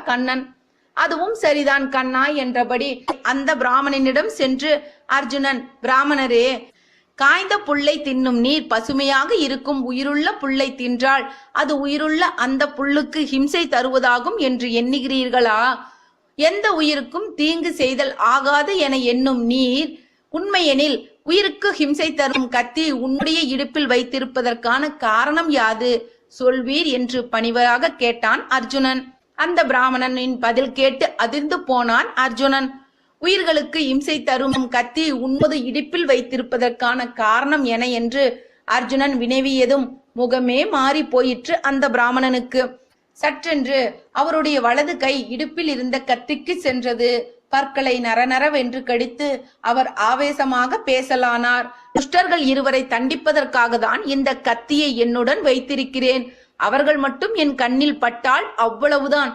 கண்ணன். அதுவும் சரிதான் கண்ணா என்றபடி அந்த பிராமணனிடம் சென்று அர்ஜுனன், பிராமணரே, காய்ந்த புல்லை தின்னும் நீர் பசுமையாக இருக்கும் உயிருள்ள புல்லை தின்றால் அது உயிருள்ள அந்த புல்லுக்கு ஹிம்சை தருவதாகும் என்று எண்ணுகிறீர்களா? எந்த உயிருக்கும் தீங்கு செய்தல் ஆகாது என எண்ணும் நீர், உண்மையெனில் உயிருக்கு ஹிம்சை தரும் கத்தி உன்னுடைய இடுப்பில் வைத்திருப்பதற்கான காரணம் யாது? சொல்வீர் என்று பணிவராக கேட்டான் அர்ஜுனன். அந்த பிராமணனின் பதில் கேட்டு அதிர்ந்து போனான் அர்ஜுனன். உயிர்களுக்கு இம்சை தரும் கத்தி உன்மது இடுப்பில் வைத்திருப்பதற்கான காரணம் என என்று அர்ஜுனன் வினவியதும் முகமே மாறி போயிற்று அந்த பிராமணனுக்கு. சற்றென்று அவருடைய வலது கை இடுப்பில் இருந்த கத்திக்கு சென்றது. பற்களை நரநரவென்று கடித்து அவர் ஆவேசமாக பேசலானார். துஷ்டர்கள் இருவரை தண்டிப்பதற்காக தான் இந்த கத்தியை என்னுடன் வைத்திருக்கிறேன். அவர்கள் மட்டும் என் கண்ணில் பட்டால் அவ்வளவுதான்,